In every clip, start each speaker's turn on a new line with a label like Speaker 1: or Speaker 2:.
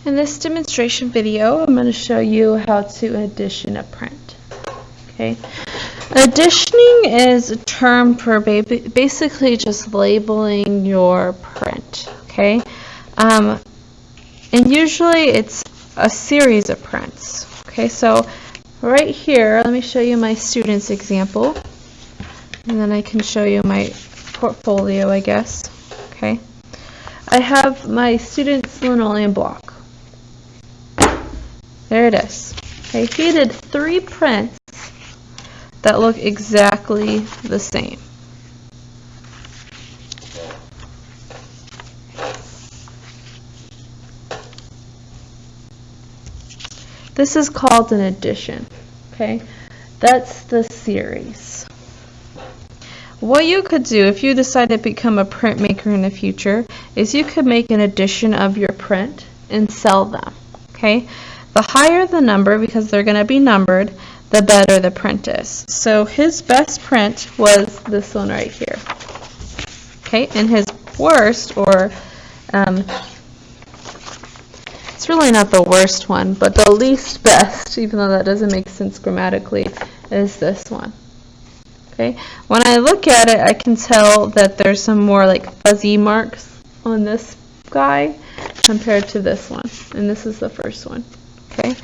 Speaker 1: In this demonstration video, I'm going to show you how to addition a print. Okay, additioning is a term for basically just labeling your print. Okay, and usually it's a series of prints. Okay, so right here, let me show you my student's example, and then I can show you my portfolio, I guess. Okay, I have my student's linoleum block. There it is. Okay, he did 3 prints that look exactly the same. This is called an addition. Okay, that's the series. What you could do if you decide to become a printmaker in the future is you could make an addition of your print and sell them. Okay. The higher the number, because they're going to be numbered, the better the print is. So his best print was this one right here. Okay, and his worst, or it's really not the worst one, but the least best, even though that doesn't make sense grammatically, is this one. Okay, when I look at it, I can tell that there's some more like fuzzy marks on this guy compared to this one, and this is the first one. Okay,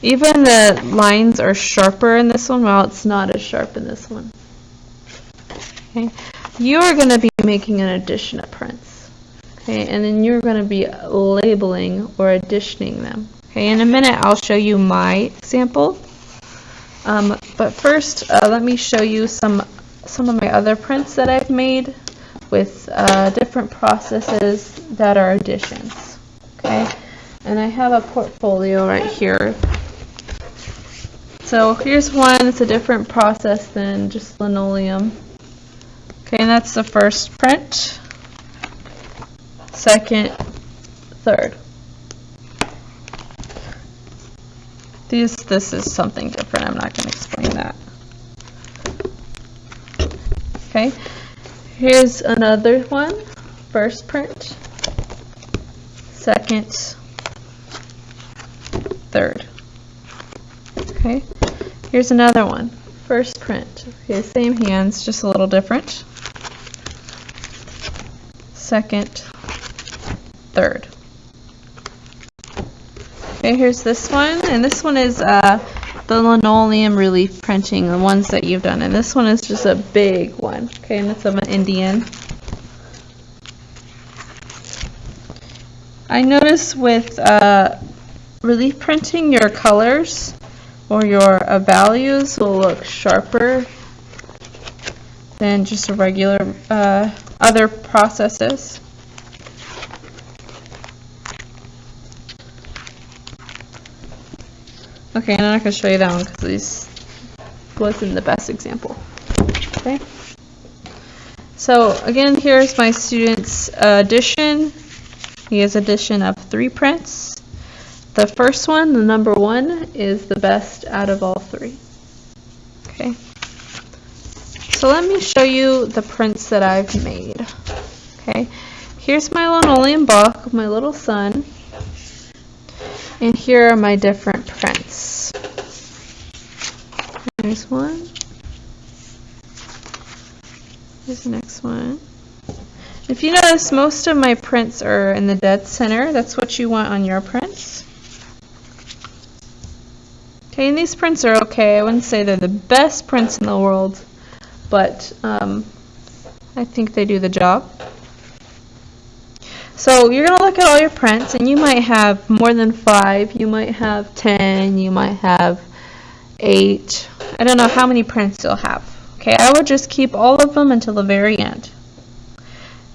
Speaker 1: even the lines are sharper in this one, while it's not as sharp in this one. Okay, you are going to be making an addition of prints. Okay, and then you're going to be labeling or additioning them. Okay, in a minute I'll show you my example. But first, let me show you some of my other prints that I've made with different processes that are additions. Okay. And I have a portfolio right here. So here's one. It's a different process than just linoleum. Okay, and that's the first print, second, third. This is something different. I'm not going to explain that. Okay, here's another one. First print, second, third. Okay, here's another one. First print. Okay, same hands, just a little different. Second, third. Okay, here's this one, and this one is the linoleum relief printing, the ones that you've done, and this one is just a big one. Okay, and it's of an Indian. I notice with relief printing, your colors or your values will look sharper than just a regular other processes. Okay, and I'm not going to show you that one because this wasn't the best example. Okay. So again, here's my student's addition. He has addition of 3 prints. The first one, the number 1, is the best out of all 3. Okay. So let me show you the prints that I've made. Okay. Here's my linoleum block of my little son. And here are my different prints. There's one. Here's the next one. If you notice, most of my prints are in the dead center. That's what you want on your prints. Okay, and these prints are okay. I wouldn't say they're the best prints in the world, but I think they do the job. So you're going to look at all your prints, and you might have more than 5. You might have 10. You might have 8. I don't know how many prints you'll have. Okay, I would just keep all of them until the very end.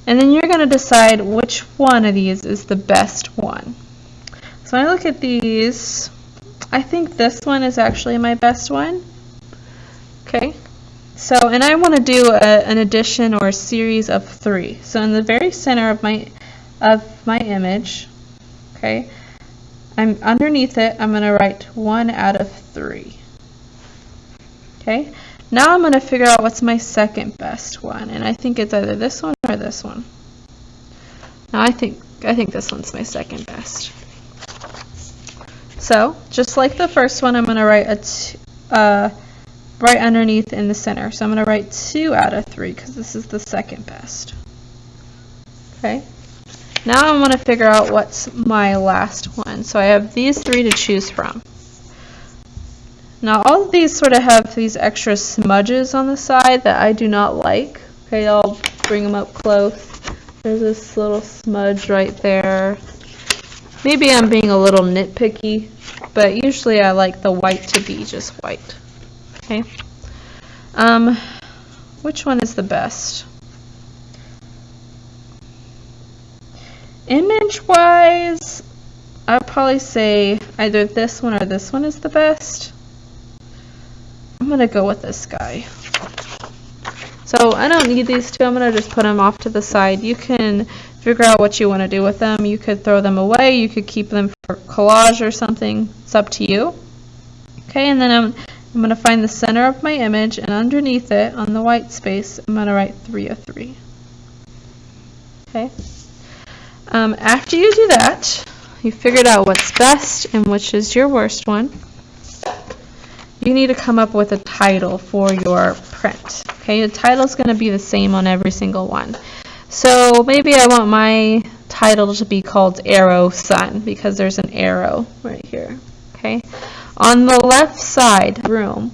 Speaker 1: And then you're going to decide which one of these is the best one. So when I look at these, I think this one is actually my best one. Okay, so, and I want to do an addition or a series of 3. So in the very center of my image, okay, I'm underneath it, I'm going to write 1 out of 3. Okay, now I'm going to figure out what's my second best one, and I think it's either this one or this one. Now I think this one's my second best. So, just like the first one, I'm going to write right underneath in the center. So I'm going to write 2 out of 3 because this is the second best. Okay. Now I want to figure out what's my last one. So I have these 3 to choose from. Now all of these sort of have these extra smudges on the side that I do not like. Okay, I'll bring them up close. There's this little smudge right there. Maybe I'm being a little nitpicky, but usually I like the white to be just white. Okay. Which one is the best? Image-wise, I'd probably say either this one or this one is the best. I'm going to go with this guy. So I don't need these two. I'm going to just put them off to the side. You can figure out what you want to do with them. You could throw them away. You could keep them for collage or something. It's up to you. Okay, and then I'm going to find the center of my image, and underneath it, on the white space, I'm going to write 3 of 3. Okay. After you do that, you figured out what's best and which is your worst one. You need to come up with a title for your print. Okay, the title is going to be the same on every single one. So maybe I want my title to be called Arrow Sun because there's an arrow right here. Okay, on the left side on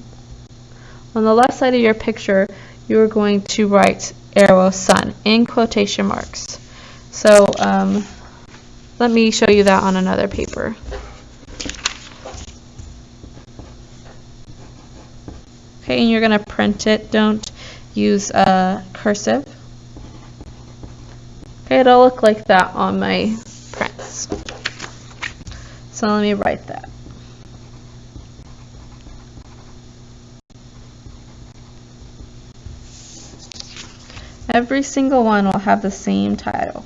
Speaker 1: the left side of your picture, you're going to write Arrow Sun in quotation marks. So let me show you that on another paper. Okay, and you're going to print it. Don't use cursive. Okay, it'll look like that on my prints. So let me write that. Every single one will have the same title.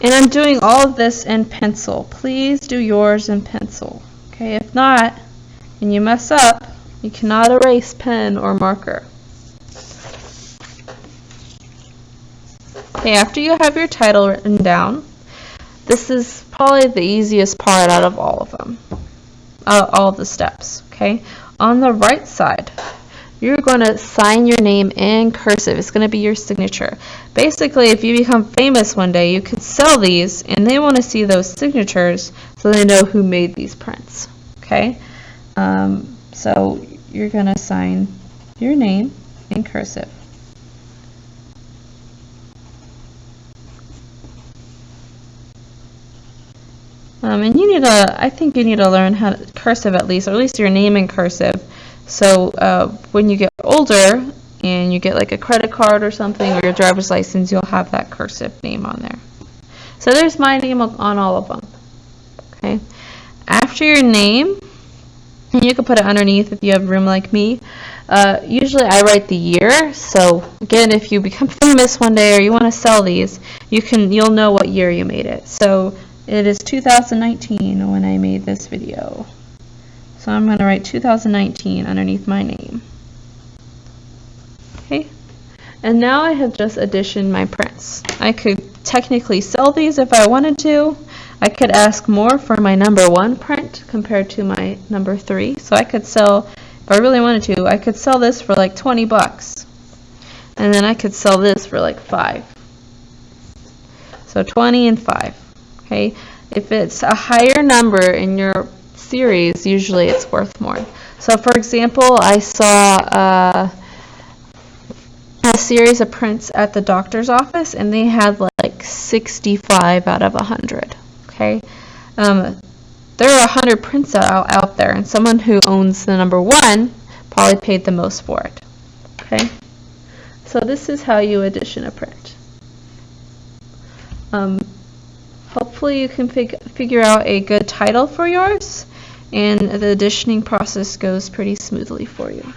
Speaker 1: And I'm doing all of this in pencil. Please do yours in pencil. Okay, if not, and you mess up, you cannot erase pen or marker. Okay, after you have your title written down, this is probably the easiest part out of all of them, all of the steps. Okay, on the right side, you're going to sign your name in cursive. It's going to be your signature. Basically, if you become famous one day, you could sell these, and they want to see those signatures so they know who made these prints. Okay, so you're going to sign your name in cursive. And you need to, I think you need to learn how to cursive at least, or at least your name in cursive. So when you get older and you get like a credit card or something, or your driver's license, you'll have that cursive name on there. So there's my name on all of them. Okay. After your name, you can put it underneath if you have room like me. Usually I write the year. So again, if you become famous one day or you want to sell these, you'll know what year you made it. So it is 2019 when I made this video. So I'm going to write 2019 underneath my name. Okay, and now I have just additioned my prints. I could technically sell these if I wanted to. I could ask more for my number 1 print compared to my number 3. So I could sell, if I really wanted to, I could sell this for like 20 bucks. And then I could sell this for like 5. So 20 and 5. Okay, if it's a higher number in your series, usually it's worth more. So for example, I saw a series of prints at the doctor's office, and they had like 65 out of 100. Okay, there are 100 prints out there, and someone who owns the number 1 probably paid the most for it. Okay, so this is how you addition a print. Hopefully you can figure out a good title for yours, and the additioning process goes pretty smoothly for you.